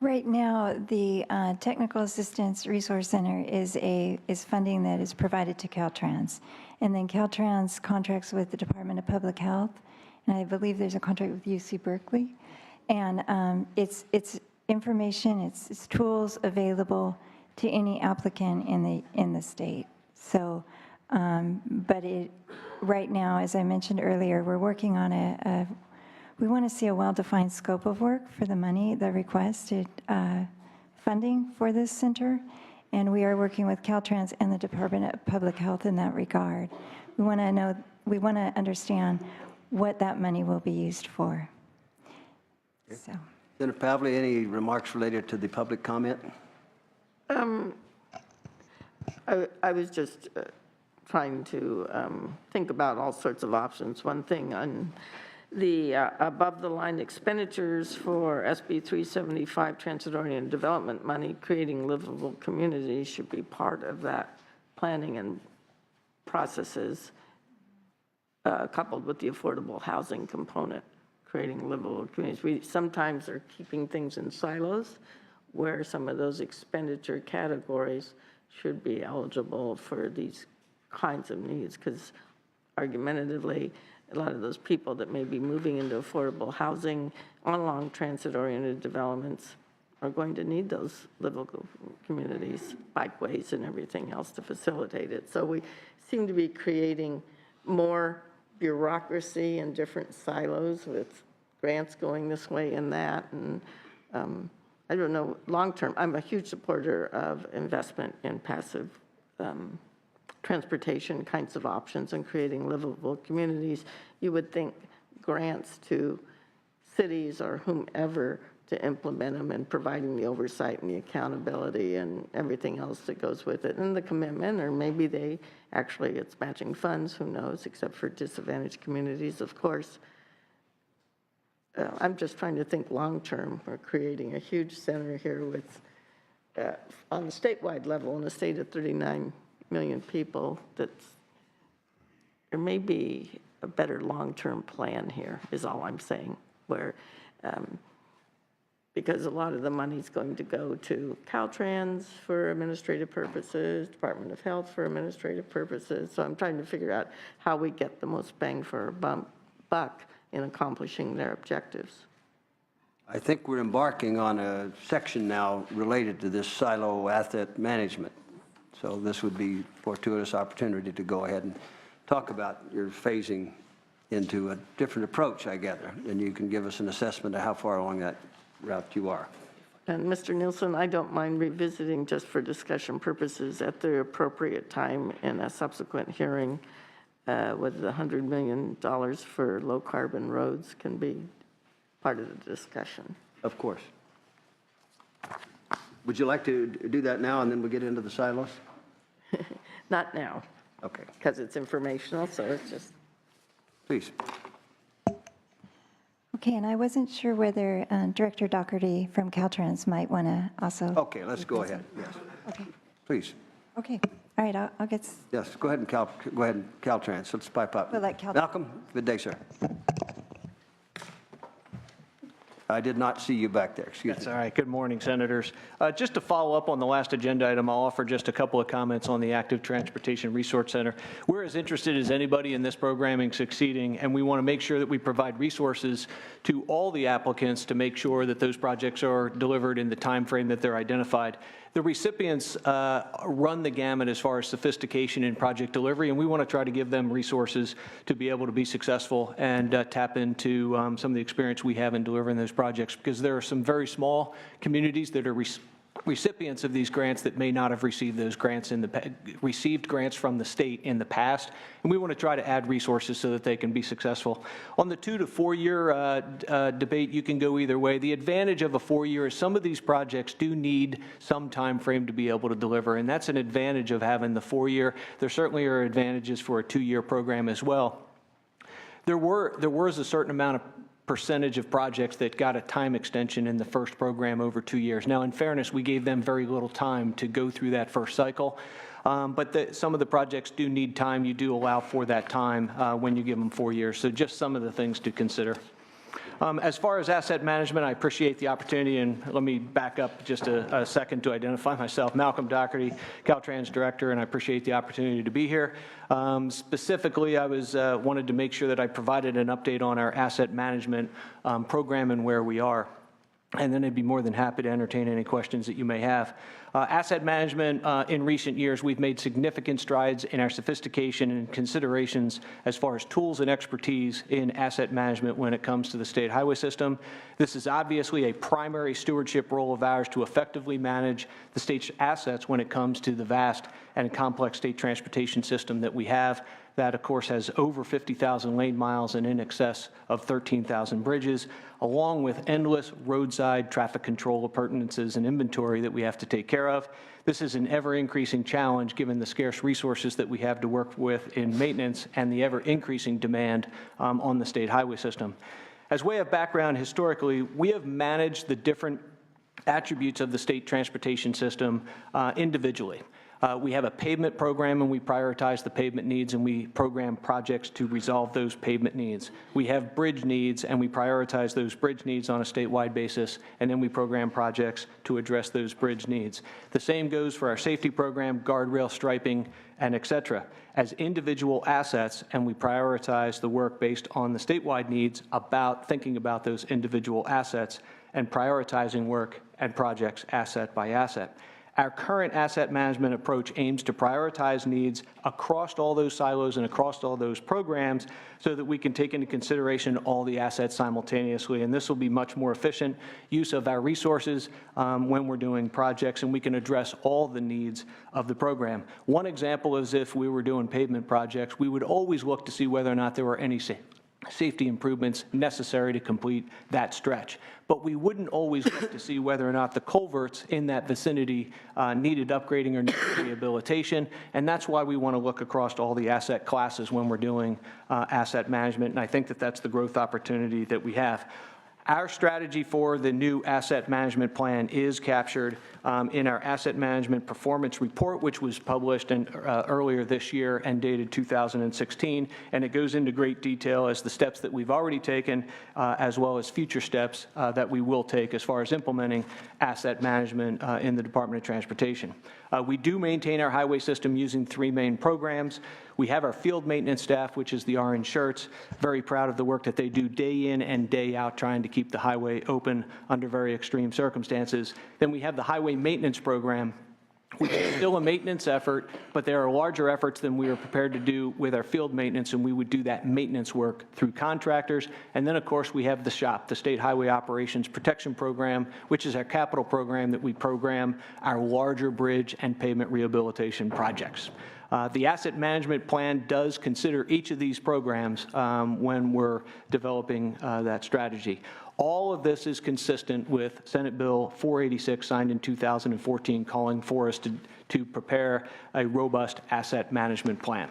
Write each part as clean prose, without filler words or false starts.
Right now, the Technical Assistance Resource Center is funding that is provided to Caltrans. And then Caltrans contracts with the Department of Public Health, and I believe there's a contract with UC Berkeley. And it's information, it's tools available to any applicant in the state. So, but right now, as I mentioned earlier, we're working on we want to see a well-defined scope of work for the money, the requested funding for this center, and we are working with Caltrans and the Department of Public Health in that regard. We want to understand what that money will be used for. Okay. So. Senator Pavley, any remarks related to the public comment? I was just trying to think about all sorts of options. One thing on the above-the-line expenditures for SB 375 transit-oriented development money, creating livable communities should be part of that planning and processes, coupled with the affordable housing component, creating livable communities. We sometimes are keeping things in silos where some of those expenditure categories should be eligible for these kinds of needs, because argumentatively, a lot of those people that may be moving into affordable housing along transit-oriented developments are going to need those livable communities, bikeways and everything else to facilitate it. So we seem to be creating more bureaucracy in different silos with grants going this way and that. And I don't know, long-term, I'm a huge supporter of investment in passive transportation kinds of options and creating livable communities. You would think grants to cities or whomever to implement them and providing the oversight and the accountability and everything else that goes with it, and the commitment, or maybe they actually, it's matching funds, who knows, except for disadvantaged communities, of course. I'm just trying to think long-term. We're creating a huge center here with, on the statewide level, in a state of 39 million people, there may be a better long-term plan here, is all I'm saying, where, because a lot of the money's going to go to Caltrans for administrative purposes, Department of Health for administrative purposes, so I'm trying to figure out how we get the most bang for our buck in accomplishing their objectives. I think we're embarking on a section now related to this silo asset management. So this would be a fortuitous opportunity to go ahead and talk about your phasing into a different approach, I gather, and you can give us an assessment of how far along that route you are. And Mr. Nielsen, I don't mind revisiting just for discussion purposes at the appropriate time in a subsequent hearing whether the $100 million for low carbon roads can be part of the discussion. Of course. Would you like to do that now and then we'll get into the silos? Not now. Okay. Because it's informational, so it's just. Please. Okay, and I wasn't sure whether Director Doherty from Caltrans might want to also. Okay, let's go ahead. Yes. Okay. Please. Okay. All right, I'll get. Yes, go ahead and Caltrans. Let's pipe up. We'll let Caltrans. Malcolm, good day, sir. I did not see you back there. Excuse me. That's all right. Good morning, Senators. Just to follow up on the last agenda item, I'll offer just a couple of comments on the Active Transportation Resource Center. We're as interested as anybody in this programming succeeding, and we want to make sure that we provide resources to all the applicants to make sure that those projects are delivered in the time frame that they're identified. The recipients run the gamut as far as sophistication in project delivery, and we want to try to give them resources to be able to be successful and tap into some of the experience we have in delivering those projects, because there are some very small communities that are recipients of these grants that may not have received those grants received grants from the state in the past, and we want to try to add resources so that they can be successful. On the 2 to 4 year debate, you can go either way. The advantage of a 4 year is some of these projects do need some time frame to be able to deliver, and that's an advantage of having the 4 year. There certainly are advantages for a 2 year program as well. There was a certain amount of percentage of projects that got a time extension in the first program over 2 years. Now, in fairness, we gave them very little time to go through that first cycle, but some of the projects do need time. You do allow for that time when you give them 4 years, so just some of the things to consider. As far as asset management, I appreciate the opportunity, and let me back up just a second to identify myself. Malcolm Doherty, Caltrans Director, and I appreciate the opportunity to be here. Specifically, I wanted to make sure that I provided an update on our asset management program and where we are. And then I'd be more than happy to entertain any questions that you may have. Asset management, in recent years, we've made significant strides in our sophistication and considerations as far as tools and expertise in asset management when it comes to the state highway system. This is obviously a primary stewardship role of ours to effectively manage the state's assets when it comes to the vast and complex state transportation system that we have. That, of course, has over 50,000 lane miles and in excess of 13,000 bridges, along with endless roadside traffic control appurtenances and inventory that we have to take care of. This is an ever-increasing challenge given the scarce resources that we have to work with in maintenance and the ever-increasing demand on the state highway system. As way of background, historically, we have managed the different attributes of the state transportation system individually. We have a pavement program, and we prioritize the pavement needs, and we program projects to resolve those pavement needs. We have bridge needs, and we prioritize those bridge needs on a statewide basis, and then we program projects to address those bridge needs. The same goes for our safety program, guardrail striping, and et cetera, as individual assets, and we prioritize the work based on the statewide needs about thinking about those individual assets and prioritizing work and projects asset by asset. Our current asset management approach aims to prioritize needs across all those silos and across all those programs so that we can take into consideration all the assets simultaneously. And this will be much more efficient use of our resources when we're doing projects, and we can address all the needs of the program. One example is if we were doing pavement projects, we would always look to see whether or not there were any safety improvements necessary to complete that stretch. But we wouldn't always look to see whether or not the culverts in that vicinity needed upgrading or needed rehabilitation, and that's why we want to look across all the asset classes when we're doing asset management, and I think that that's the growth opportunity that we have. Our strategy for the new asset management plan is captured in our asset management performance report, which was published earlier this year and dated 2016, and it goes into great detail as the steps that we've already taken as well as future steps that we will take as far as implementing asset management in the Department of Transportation. We do maintain our highway system using 3 main programs. We have our field maintenance staff, which is the orange shirts, very proud of the work that they do day in and day out trying to keep the highway open under very extreme circumstances. Then we have the highway maintenance program, which is still a maintenance effort, but there are larger efforts than we are prepared to do with our field maintenance, and we would do that maintenance work through contractors. And then, of course, we have the SHOP, the State Highway Operations Protection Program, which is our capital program that we program our larger bridge and pavement rehabilitation projects. The asset management plan does consider each of these programs when we're developing that strategy. All of this is consistent with Senate Bill 486 signed in 2014 calling for us to prepare a robust asset management plan.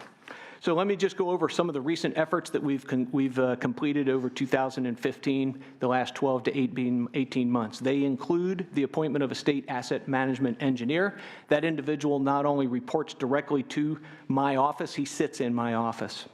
So let me just go over some of the recent efforts that we've completed over 2015, the last 12 to 18 months. They include the appointment of a state asset management engineer. That individual not only reports directly to my office, he sits in my office.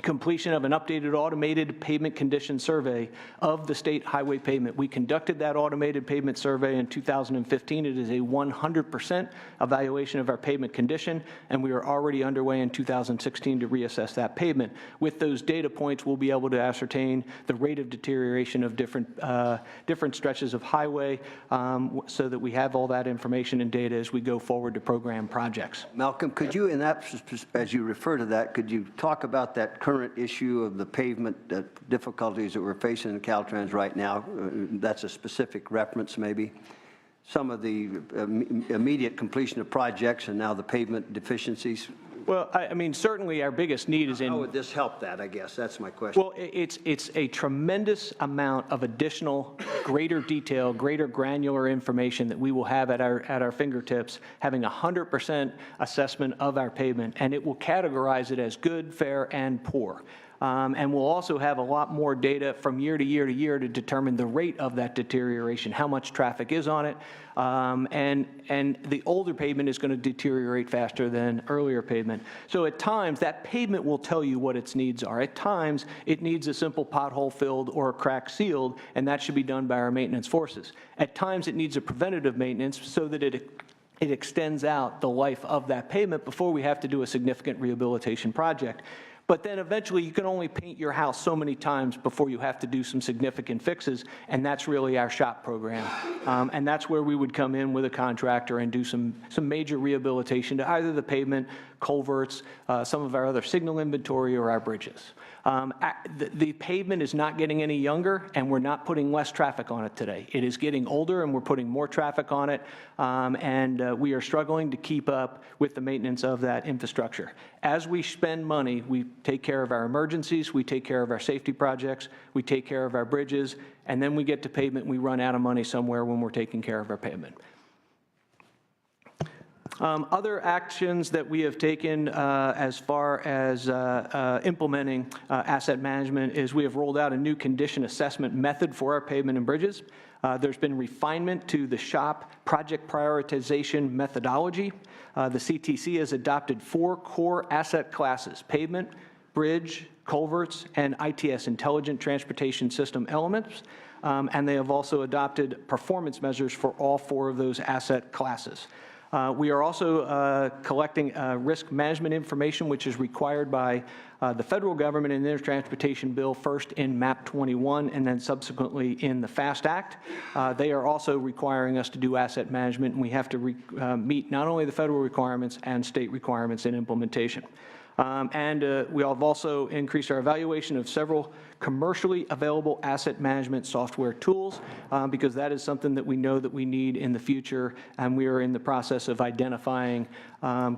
Completion of an updated automated pavement condition survey of the state highway pavement. We conducted that automated pavement survey in 2015. It is a 100% evaluation of our pavement condition, and we are already underway in 2016 to reassess that pavement. With those data points, we'll be able to ascertain the rate of deterioration of different stretches of highway so that we have all that information and data as we go forward to program projects. Malcolm, could you, in that, as you refer to that, could you talk about that current issue of the pavement difficulties that we're facing in Caltrans right now? That's a specific reference, maybe. Some of the immediate completion of projects and now the pavement deficiencies. Well, I mean, certainly our biggest need is in... How would this help that, I guess? That's my question. Well, it's a tremendous amount of additional, greater detail, greater granular information that we will have at our fingertips, having 100% assessment of our pavement, and it will categorize it as good, fair, and poor. And we'll also have a lot more data from year to year to year to determine the rate of that deterioration, how much traffic is on it. And the older pavement is going to deteriorate faster than earlier pavement. So at times, that pavement will tell you what its needs are. At times, it needs a simple pothole filled or a crack sealed, and that should be done by our maintenance forces. At times, it needs a preventative maintenance so that it extends out the life of that pavement before we have to do a significant rehabilitation project. But then eventually you can only paint your house so many times before you have to do some significant fixes, and that's really our shop program. And that's where we would come in with a contractor and do some major rehabilitation to either the pavement, culverts, some of our other signal inventory, or our bridges. The pavement is not getting any younger, and we're not putting less traffic on it today. It is getting older, and we're putting more traffic on it, and we are struggling to keep up with the maintenance of that infrastructure. As we spend money, we take care of our emergencies, we take care of our safety projects, we take care of our bridges, and then we get to pavement, we run out of money somewhere when we're taking care of our pavement. Other actions that we have taken as far as implementing asset management is we have rolled out a new condition assessment method for our pavement and bridges. There's been refinement to the shop project prioritization methodology. The CTC has adopted 4 core asset classes: pavement, bridge, culverts, and ITS, Intelligent Transportation System elements. And they have also adopted performance measures for all 4 of those asset classes. We are also collecting risk management information, which is required by the federal government in their transportation bill, first in MAP 21 and then subsequently in the FAST Act. They are also requiring us to do asset management, and we have to meet not only the federal requirements and state requirements in implementation. We have also increased our evaluation of several commercially available asset management software tools because that is something that we know that we need in the future, and we are in the process of identifying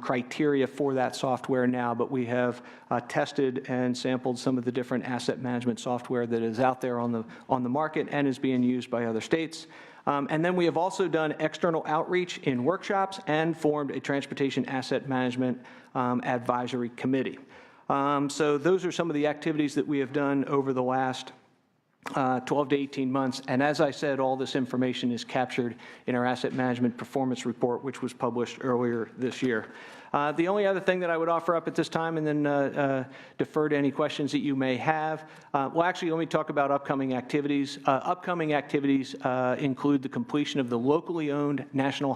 criteria for that software now, but we have tested and sampled some of the different asset management software that is out there on the market and is being used by other states. And then we have also done external outreach in workshops and formed a transportation asset management advisory committee. So those are some of the activities that we have done over the last 12 to 18 months. And as I said, all this information is captured in our asset management performance report, which was published earlier this year. The only other thing that I would offer up at this time, and then defer to any questions that you may have. Well, actually, let me talk about upcoming activities. Upcoming activities include the completion of the locally owned National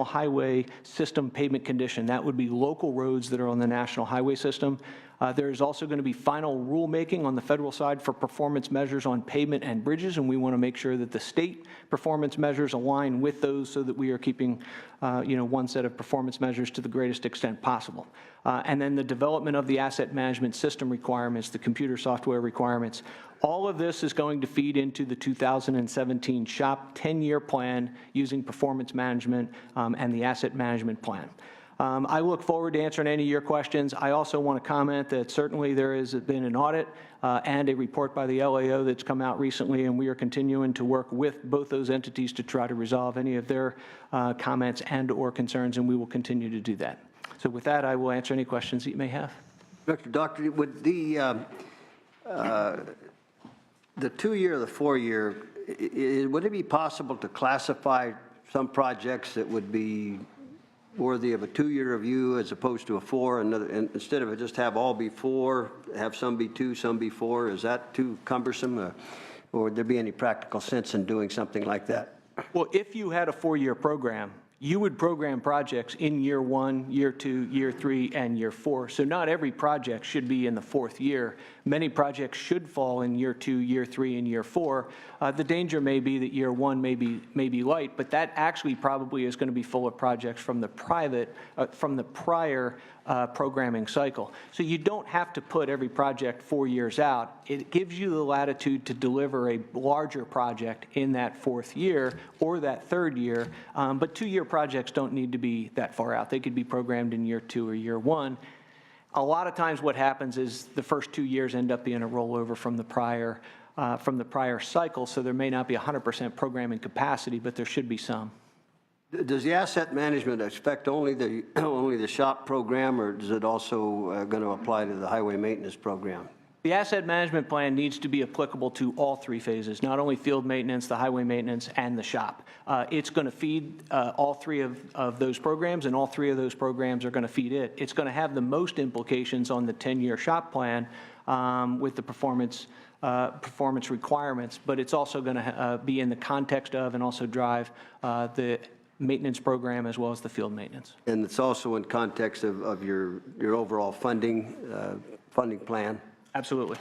Highway System pavement condition. That would be local roads that are on the National Highway System. There is also going to be final rulemaking on the federal side for performance measures on pavement and bridges, and we want to make sure that the state performance measures align with those so that we are keeping one set of performance measures to the greatest extent possible. And then the development of the asset management system requirements, the computer software requirements. All of this is going to feed into the 2017 SHOP 10-year plan using performance management and the asset management plan. I look forward to answering any of your questions. I also want to comment that certainly there has been an audit and a report by the LAO that's come out recently, and we are continuing to work with both those entities to try to resolve any of their comments and or concerns, and we will continue to do that. So with that, I will answer any questions that you may have. Doctor, would the 2-year or the 4-year, would it be possible to classify some projects that would be worthy of a 2-year review as opposed to a 4, and instead of it just have all be 4, have some be 2, some be 4? Is that too cumbersome, or would there be any practical sense in doing something like that? Well, if you had a 4-year program, you would program projects in year 1, year 2, year 3, and year 4. So not every project should be in the 4th year. Many projects should fall in year 2, year 3, and year 4. The danger may be that year 1 may be light, but that actually probably is going to be full of projects from the prior programming cycle. So you don't have to put every project 4 years out. It gives you the latitude to deliver a larger project in that 4th year or that 3rd year, but 2-year projects don't need to be that far out. They could be programmed in year 2 or year 1. A lot of times what happens is the first 2 years end up being a rollover from the prior cycle, so there may not be 100% programming capacity, but there should be some. Does the asset management affect only the shop program, or is it also going to apply to the highway maintenance program? The asset management plan needs to be applicable to all three phases, not only field maintenance, the highway maintenance, and the shop. It's going to feed all three of those programs, and all three of those programs are going to feed it. It's going to have the most implications on the 10-year shop plan with the performance requirements, but it's also going to be in the context of and also drive the maintenance program as well as the field maintenance. And it's also in context of your overall funding plan? Absolutely.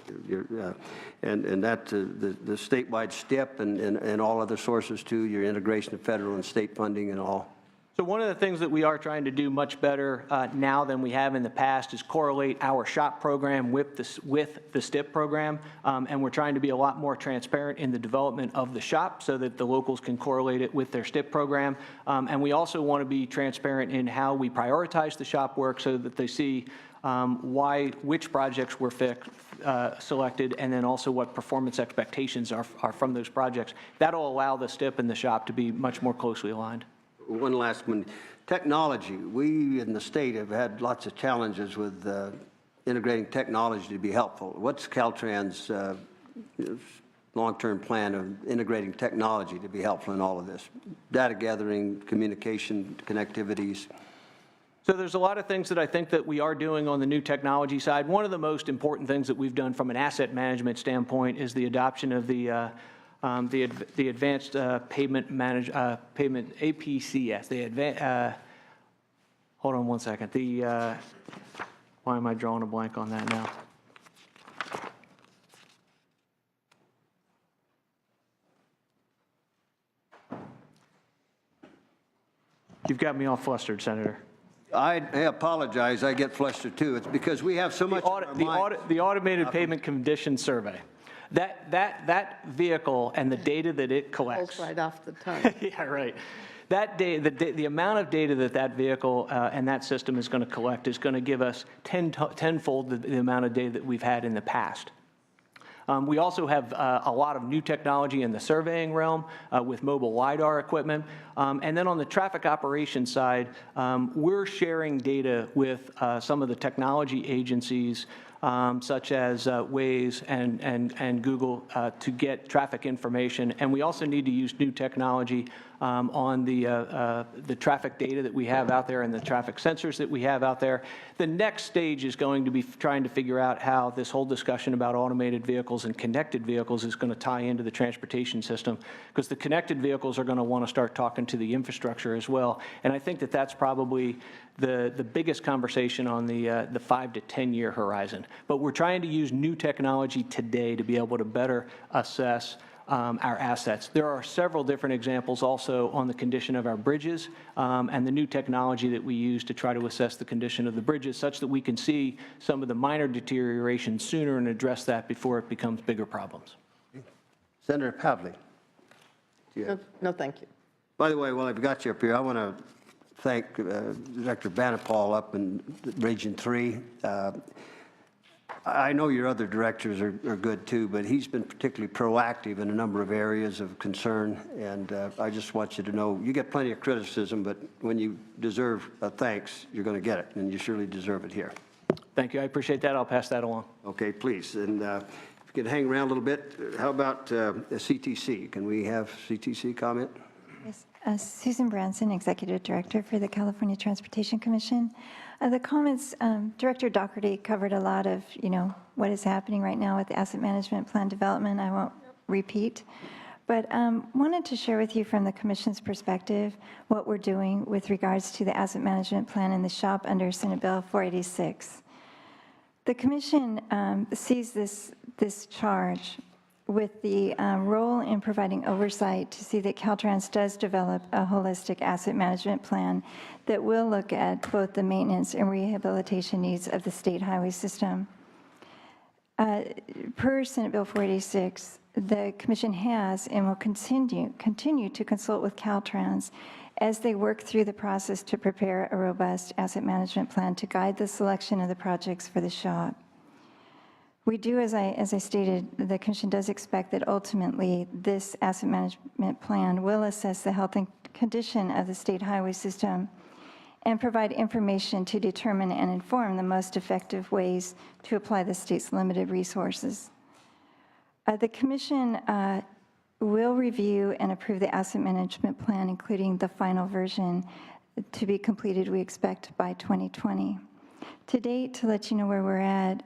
And that, the statewide STIP and all other sources too, your integration of federal and state funding and all? So one of the things that we are trying to do much better now than we have in the past is correlate our SHOP program with the STIP program, and we're trying to be a lot more transparent in the development of the SHOP so that the locals can correlate it with their STIP program. And we also want to be transparent in how we prioritize the SHOP work so that they see which projects were selected, and then also what performance expectations are from those projects. That'll allow the STIP and the SHOP to be much more closely aligned. One last one. Technology. We in the state have had lots of challenges with integrating technology to be helpful. What's Caltrans' long-term plan of integrating technology to be helpful in all of this? Data gathering, communication, connectivities. So there's a lot of things that I think that we are doing on the new technology side. One of the most important things that we've done from an asset management standpoint is the adoption of the advanced payment APCS. Hold on one second. Why am I drawing a blank on that now? You've got me all flustered, Senator. I apologize. I get flustered too. It's because we have so much on our minds. The automated payment condition survey. That vehicle and the data that it collects. Rolls right off the tongue. Yeah, right. That the amount of data that vehicle and that system is going to collect is going to give us tenfold the amount of data that we've had in the past. We also have a lot of new technology in the surveying realm with mobile LiDAR equipment. And then on the traffic operations side, we're sharing data with some of the technology agencies such as Waze and Google to get traffic information. And we also need to use new technology on the traffic data that we have out there and the traffic sensors that we have out there. The next stage is going to be trying to figure out how this whole discussion about automated vehicles and connected vehicles is going to tie into the transportation system, because the connected vehicles are going to want to start talking to the infrastructure as well. And I think that that's probably the biggest conversation on the 5 to 10 year horizon. But we're trying to use new technology today to be able to better assess our assets. There are several different examples also on the condition of our bridges and the new technology that we use to try to assess the condition of the bridges such that we can see some of the minor deterioration sooner and address that before it becomes bigger problems. Senator Pavley. No, thank you. By the way, while I've got you up here, I want to thank Director Banapal up in Region 3. I know your other directors are good too, but he's been particularly proactive in a number of areas of concern, and I just want you to know you get plenty of criticism, but when you deserve thanks, you're going to get it, and you surely deserve it here. Thank you. I appreciate that. I'll pass that along. Okay, please. And if you could hang around a little bit, how about CTC? Can we have CTC comment? Yes. Susan Branson, Executive Director for the California Transportation Commission. The comments, Director Doherty covered a lot of, what is happening right now with the asset management plan development. I won't repeat, but wanted to share with you from the Commission's perspective what we're doing with regards to the asset management plan in the shop under Senate Bill 486. The Commission sees this charge with the role in providing oversight to see that Caltrans does develop a holistic asset management plan that will look at both the maintenance and rehabilitation needs of the state highway system. Per Senate Bill 486, the Commission has and will continue to consult with Caltrans as they work through the process to prepare a robust asset management plan to guide the selection of the projects for the shop. We do, as I stated, the Commission does expect that ultimately this asset management plan will assess the health and condition of the state highway system and provide information to determine and inform the most effective ways to apply the state's limited resources. The Commission will review and approve the asset management plan, including the final version to be completed, we expect, by 2020. To date, to let you know where we're at,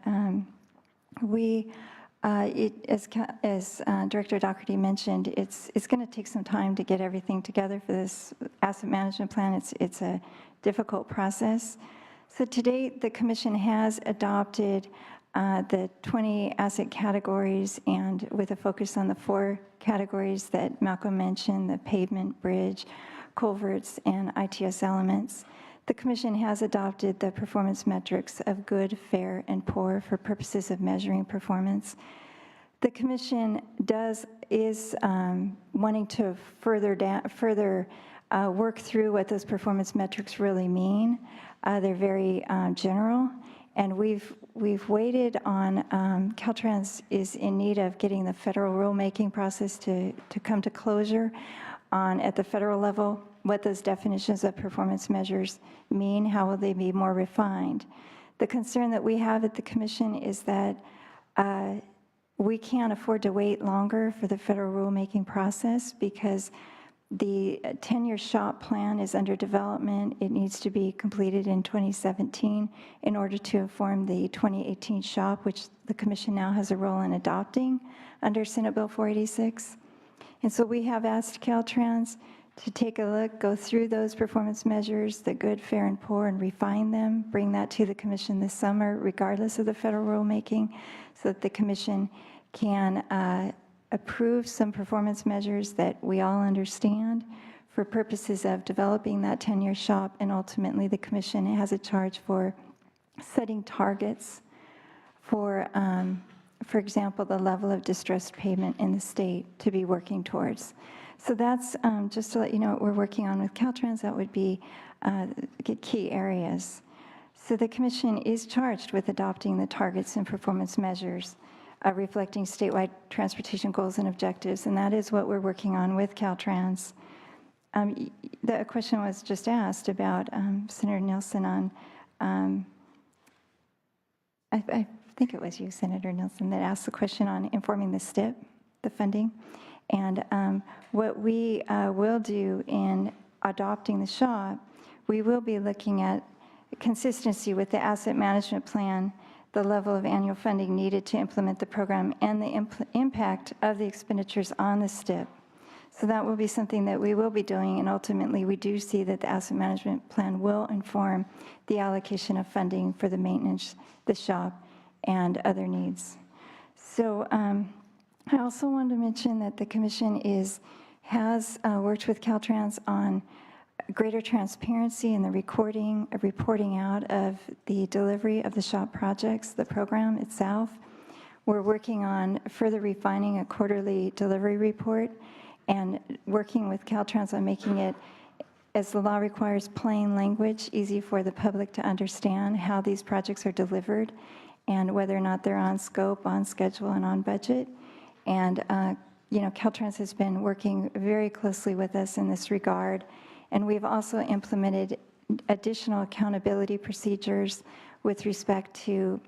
as Director Doherty mentioned, it's going to take some time to get everything together for this asset management plan. It's a difficult process. So to date, the Commission has adopted the 20 asset categories, and with a focus on the 4 categories that Malcolm mentioned, the pavement, bridge, culverts, and ITS elements. The Commission has adopted the performance metrics of good, fair, and poor for purposes of measuring performance. The Commission is wanting to further work through what those performance metrics really mean. They're very general, and we've waited on, Caltrans is in need of getting the federal rulemaking process to come to closure on, at the federal level, what those definitions of performance measures mean, how will they be more refined. The concern that we have at the Commission is that we can't afford to wait longer for the federal rulemaking process because the 10-year SHOP plan is under development. It needs to be completed in 2017 in order to inform the 2018 SHOP, which the Commission now has a role in adopting under Senate Bill 486. And so we have asked Caltrans to take a look, go through those performance measures, the good, fair, and poor, and refine them, bring that to the Commission this summer, regardless of the federal rulemaking, so that the Commission can approve some performance measures that we all understand for purposes of developing that 10-year SHOP, and ultimately the Commission has a charge for setting targets for example, the level of distressed payment in the state to be working towards. So that's, just to let you know what we're working on with Caltrans, that would be key areas. So the Commission is charged with adopting the targets and performance measures reflecting statewide transportation goals and objectives, and that is what we're working on with Caltrans. The question was just asked about Senator Nelson on, I think it was you, Senator Nelson, that asked the question on informing the STIP, the funding. And what we will do in adopting the SHOP, we will be looking at consistency with the asset management plan, the level of annual funding needed to implement the program, and the impact of the expenditures on the STIP. So that will be something that we will be doing, and ultimately we do see that the asset management plan will inform the allocation of funding for the maintenance, the SHOP, and other needs. So I also wanted to mention that the Commission has worked with Caltrans on greater transparency in the reporting out of the delivery of the SHOP projects, the program itself. We're working on further refining a quarterly delivery report and working with Caltrans on making it, as the law requires, plain language, easy for the public to understand how these projects are delivered and whether or not they're on scope, on schedule, and on budget. And, Caltrans has been working very closely with us in this regard. And we've also implemented additional accountability procedures with respect to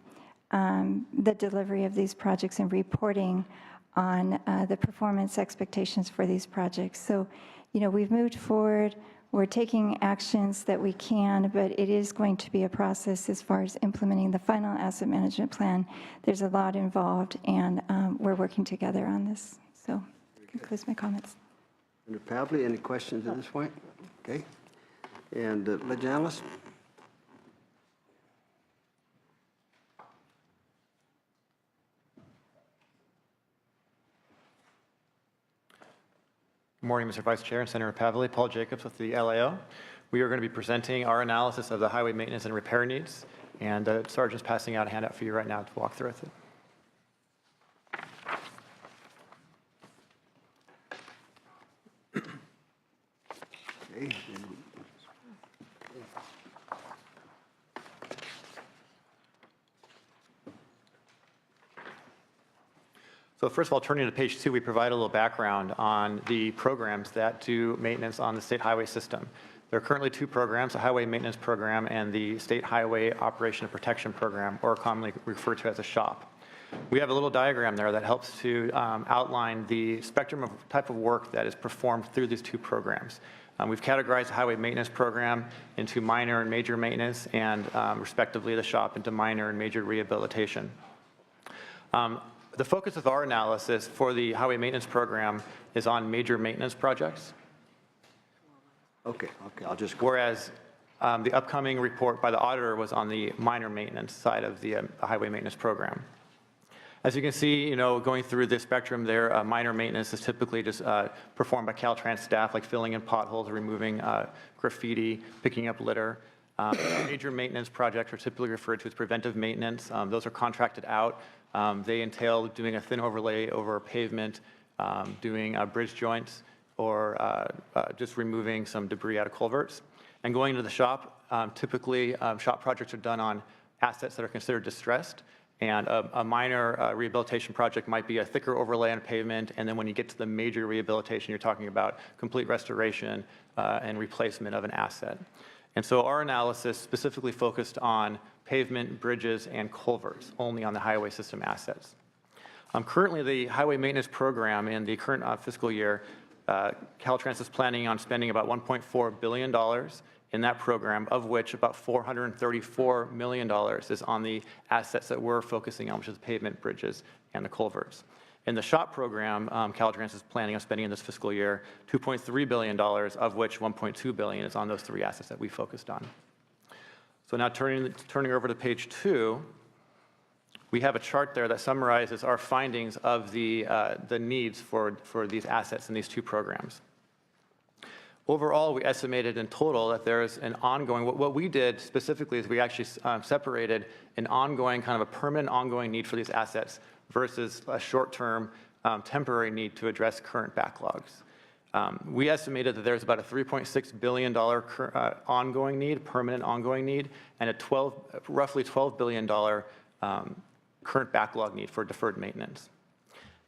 the delivery of these projects and reporting on the performance expectations for these projects. So, we've moved forward. We're taking actions that we can, but it is going to be a process as far as implementing the final asset management plan. There's a lot involved, and we're working together on this. So that concludes my comments. Senator Pavley, any questions at this point? Okay. And Legend Analyst? Good morning, Mr. Vice Chair and Senator Pavley. Paul Jacobs with the LAO. We are going to be presenting our analysis of the highway maintenance and repair needs, and the Sergeant's passing out a handout for you right now to walk through it. Okay. So first of all, turning to page 2, we provide a little background on the programs that do maintenance on the state highway system. There are currently 2 programs, the Highway Maintenance Program and the State Highway Operation and Protection Program, or commonly referred to as a SHOP. We have a little diagram there that helps to outline the spectrum of type of work that is performed through these 2 programs. We've categorized the Highway Maintenance Program into minor and major maintenance, and respectively the SHOP into minor and major rehabilitation. The focus of our analysis for the Highway Maintenance Program is on major maintenance projects. Okay, I'll just go. Whereas the upcoming report by the auditor was on the minor maintenance side of the Highway Maintenance Program. As you can see, going through this spectrum there, minor maintenance is typically just performed by Caltrans staff, like filling in potholes, removing graffiti, picking up litter. Major maintenance projects are typically referred to as preventive maintenance. Those are contracted out. They entail doing a thin overlay over pavement, doing bridge joints, or just removing some debris out of culverts. And going into the shop, typically shop projects are done on assets that are considered distressed. And a minor rehabilitation project might be a thicker overlay on pavement, and then when you get to the major rehabilitation, you're talking about complete restoration and replacement of an asset. And so our analysis specifically focused on pavement, bridges, and culverts, only on the highway system assets. Currently, the Highway Maintenance Program in the current fiscal year, Caltrans is planning on spending about $1.4 billion in that program, of which about $434 million is on the assets that we're focusing on, which is pavement, bridges, and the culverts. In the SHOP program, Caltrans is planning on spending in this fiscal year $2.3 billion, of which $1.2 billion is on those 3 assets that we focused on. So now turning over to page 2, we have a chart there that summarizes our findings of the needs for these assets in these 2 programs. Overall, we estimated in total that there is an ongoing, what we did specifically is we actually separated an ongoing, kind of a permanent ongoing need for these assets versus a short-term temporary need to address current backlogs. We estimated that there's about a $3.6 billion ongoing need, permanent ongoing need, and a roughly $12 billion current backlog need for deferred maintenance.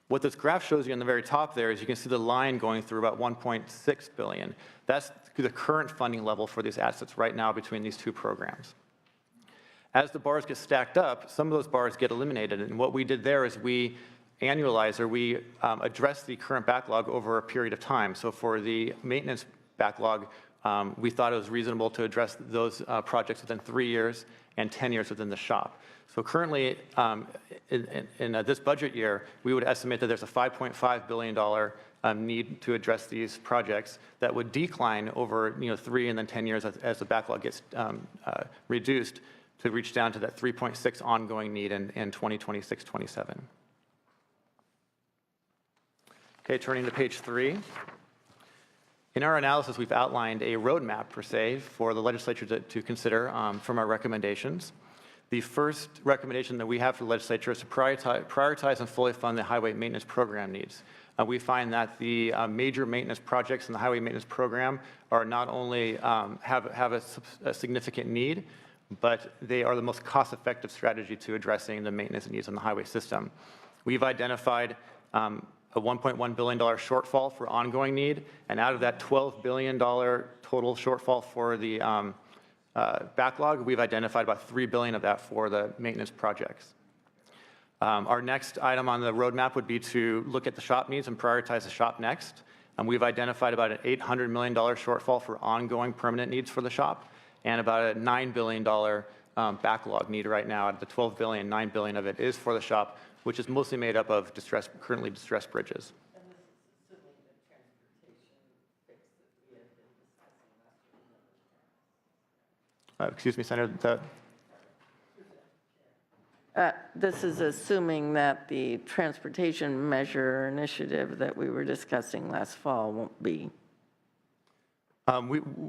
What this graph shows you on the very top there is you can see the line going through about $1.6 billion. That's the current funding level for these assets right now between these 2 programs. As the bars get stacked up, some of those bars get eliminated, and what we did there is we annualize, or we address the current backlog over a period of time. So for the maintenance backlog, we thought it was reasonable to address those projects within 3 years and 10 years within the shop. So currently, in this budget year, we would estimate that there's a $5.5 billion need to address these projects that would decline over 3 and then 10 years as the backlog gets reduced to reach down to that 3.6 ongoing need in 2026-27. Okay, turning to page 3. In our analysis, we've outlined a roadmap, per se, for the legislature to consider from our recommendations. The first recommendation that we have for the legislature is to prioritize and fully fund the highway maintenance program needs. We find that the major maintenance projects in the highway maintenance program are not only have a significant need, but they are the most cost-effective strategy to addressing the maintenance needs on the highway system. We've identified a $1.1 billion shortfall for ongoing need, and out of that $12 billion total shortfall for the backlog, we've identified about $3 billion of that for the maintenance projects. Our next item on the roadmap would be to look at the shop needs and prioritize the shop next. And we've identified about an $800 million shortfall for ongoing permanent needs for the shop, and about a $9 billion backlog need right now. Out of the $12 billion, $9 billion of it is for the shop, which is mostly made up of currently distressed bridges. And this is assuming the transportation fix that we had been discussing last year. Excuse me, Senator. This is assuming that the transportation measure initiative that we were discussing last fall won't be.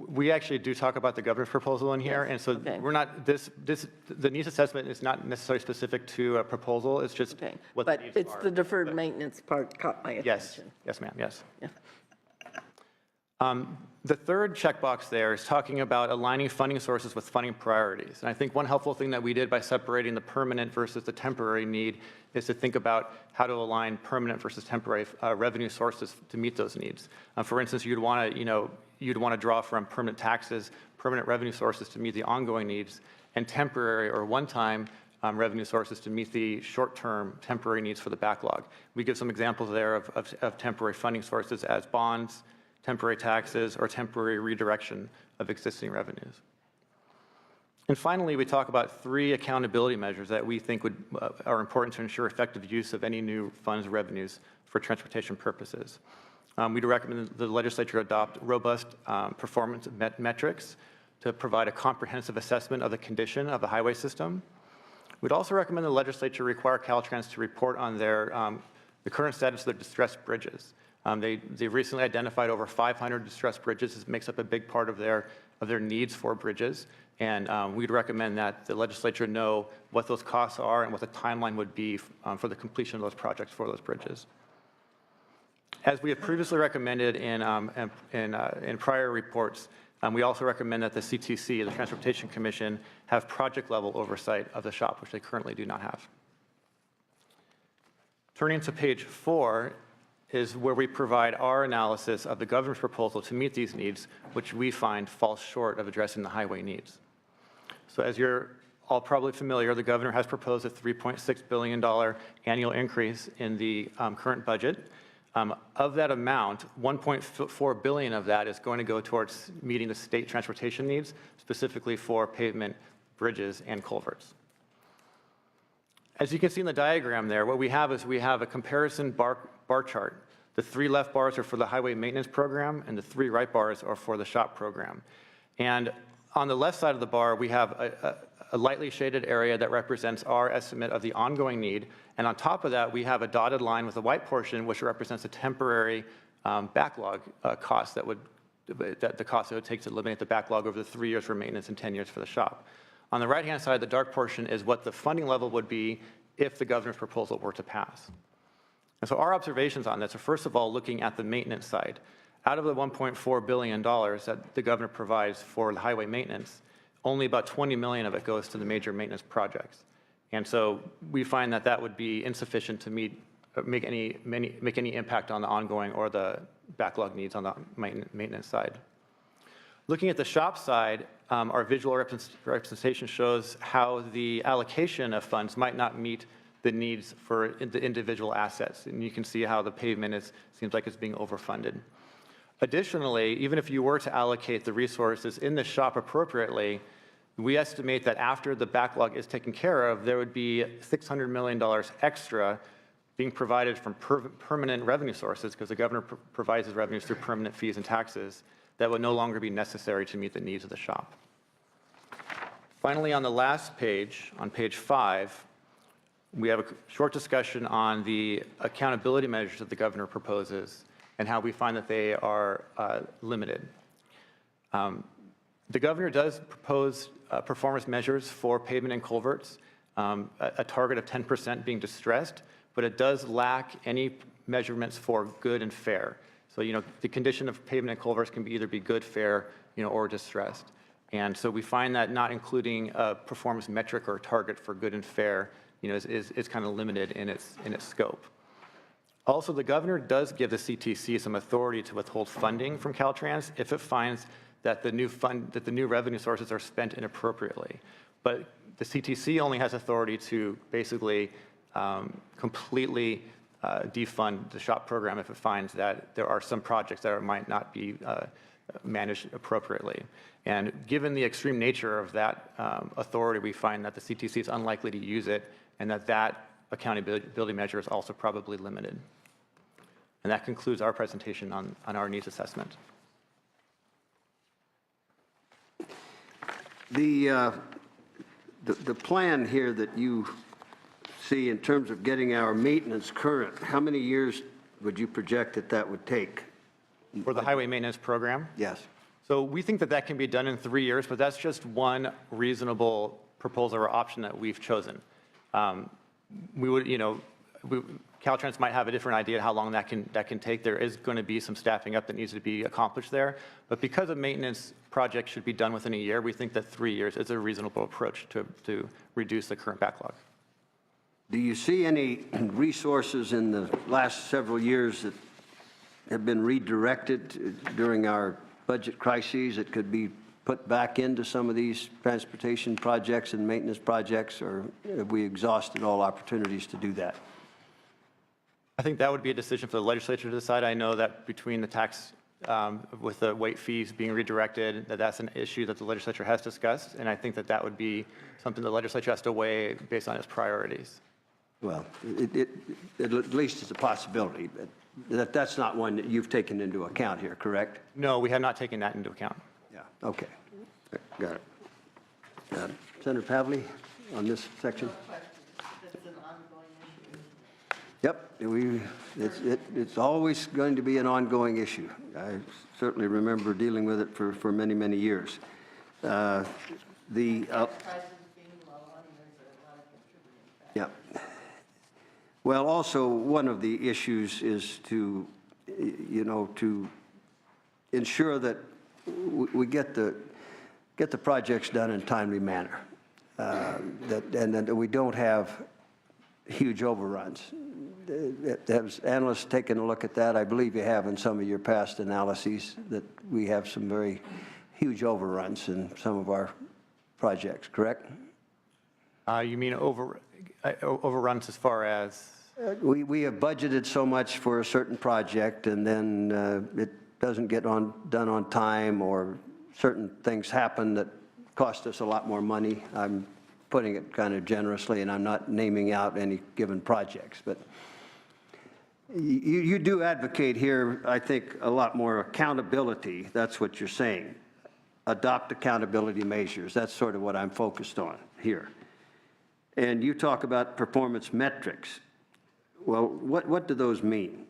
We actually do talk about the governor's proposal in here, Yes, and so okay. we're not, the needs assessment is not necessarily specific to a proposal, it's just Okay, what the but needs are. it's the deferred maintenance part caught my Yes, attention. yes, ma'am, yes. Yeah. The third checkbox there is talking about aligning funding sources with funding priorities. And I think one helpful thing that we did by separating the permanent versus the temporary need is to think about how to align permanent versus temporary revenue sources to meet those needs. For instance, you'd want to draw from permanent taxes, permanent revenue sources to meet the ongoing needs, and temporary or one-time revenue sources to meet the short-term temporary needs for the backlog. We give some examples there of temporary funding sources as bonds, temporary taxes, or temporary redirection of existing revenues. And finally, we talk about 3 accountability measures that we think are important to ensure effective use of any new funds revenues for transportation purposes. We'd recommend the legislature adopt robust performance metrics to provide a comprehensive assessment of the condition of the highway system. We'd also recommend the legislature require Caltrans to report on the current status of their distressed bridges. They've recently identified over 500 distressed bridges. This makes up a big part of their needs for bridges. And we'd recommend that the legislature know what those costs are and what the timeline would be for the completion of those projects for those bridges. As we have previously recommended in prior reports, we also recommend that the CTC, the Transportation Commission, have project-level oversight of the shop, which they currently do not have. Turning to page 4, is where we provide our analysis of the governor's proposal to meet these needs, which we find falls short of addressing the highway needs. So as you're all probably familiar, the governor has proposed a $3.6 billion annual increase in the current budget. Of that amount, $1.4 billion of that is going to go towards meeting the state transportation needs, specifically for pavement, bridges, and culverts. As you can see in the diagram there, what we have is a comparison bar chart. The 3 left bars are for the highway maintenance program, and the 3 right bars are for the shop program. And on the left side of the bar, we have a lightly shaded area that represents our estimate of the ongoing need. And on top of that, we have a dotted line with a white portion, which represents a temporary backlog cost the cost it would take to eliminate the backlog over the 3 years for maintenance and 10 years for the shop. On the right-hand side, the dark portion is what the funding level would be if the governor's proposal were to pass. And so our observations on this are, first of all, looking at the maintenance side. Out of the $1.4 billion that the governor provides for the highway maintenance, only about $20 million of it goes to the major maintenance projects. And so we find that that would be insufficient to make any impact on the ongoing or the backlog needs on the maintenance side. Looking at the shop side, our visual representation shows how the allocation of funds might not meet the needs for the individual assets. And you can see how the pavement seems like it's being overfunded. Additionally, even if you were to allocate the resources in the shop appropriately, we estimate that after the backlog is taken care of, there would be $600 million extra being provided from permanent revenue sources, because the governor provides his revenues through permanent fees and taxes, that would no longer be necessary to meet the needs of the shop. Finally, on the last page, on page 5, we have a short discussion on the accountability measures that the governor proposes and how we find that they are limited. The governor does propose performance measures for pavement and culverts, a target of 10% being distressed, but it does lack any measurements for good and fair. So, the condition of pavement and culverts can either be good, fair, or distressed. And so we find that not including a performance metric or a target for good and fair, is kind of limited in its scope. Also, the governor does give the CTC some authority to withhold funding from Caltrans if it finds that the new revenue sources are spent inappropriately. But the CTC only has authority to basically completely defund the SHOP program if it finds that there are some projects that might not be managed appropriately. And given the extreme nature of that authority, we find that the CTC is unlikely to use it, and that accountability measure is also probably limited. And that concludes our presentation on our needs assessment. The plan here that you see in terms of getting our maintenance current, how many years would you project that would take? For the highway maintenance program? Yes. So we think that can be done in 3 years, but that's just one reasonable proposal or option that we've chosen. We would, Caltrans might have a different idea how long that can take. There is going to be some staffing up that needs to be accomplished there. But because a maintenance project should be done within a year, we think that 3 years is a reasonable approach to reduce the current backlog. Do you see any resources in the last several years that have been redirected during our budget crises that could be put back into some of these transportation projects and maintenance projects, or have we exhausted all opportunities to do that? I think that would be a decision for the legislature to decide. I know that between the tax, with the weight fees being redirected, that's an issue that the legislature has discussed, and I think that that would be something the legislature has to weigh based on its priorities. Well, it at least is a possibility, but that's not one that you've taken into account here, correct? No, we have not taken that into account. Yeah, okay. Got it. Senator Pavley, on this section? Yep, it's always going to be an ongoing issue. I certainly remember dealing with it for many, many years. Yeah. Well, also, one of the issues is to ensure that we get the projects done in a timely manner, and that we don't have huge overruns. Has analysts taken a look at that? I believe you have in some of your past analyses that we have some very huge overruns in some of our projects, correct? You mean overruns as far as? We have budgeted so much for a certain project, and then it doesn't get done on time, or certain things happen that cost us a lot more money. I'm putting it kind of generously, and I'm not naming out any given projects, but you do advocate here, I think, a lot more accountability. That's what you're saying. Adopt accountability measures. That's sort of what I'm focused on here. And you talk about performance metrics. Well, what do those mean?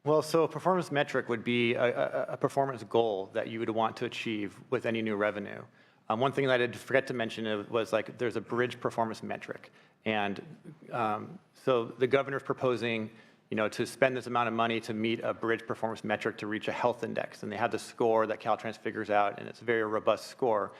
Well, so a performance metric would be a performance goal that you would want to achieve with any new revenue. One thing that I did forget to mention was like there's a bridge performance metric. And so the governor's proposing, to spend this amount of money to meet a bridge performance metric to reach a health index. And they have the score that Caltrans figures out, and it's a very robust score.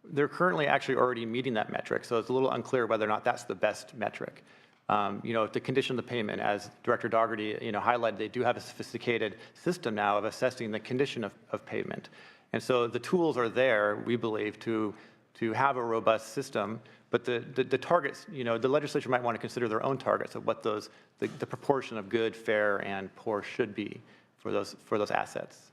They're currently actually already meeting that metric, so it's a little unclear whether or not that's the best metric. The condition of the payment, as Director Dougherty, highlighted, they do have a sophisticated system now of assessing the condition of pavement. And so the tools are there, we believe, to have a robust system, but the targets, the legislature might want to consider their own targets of what the proportion of good, fair, and poor should be for those assets.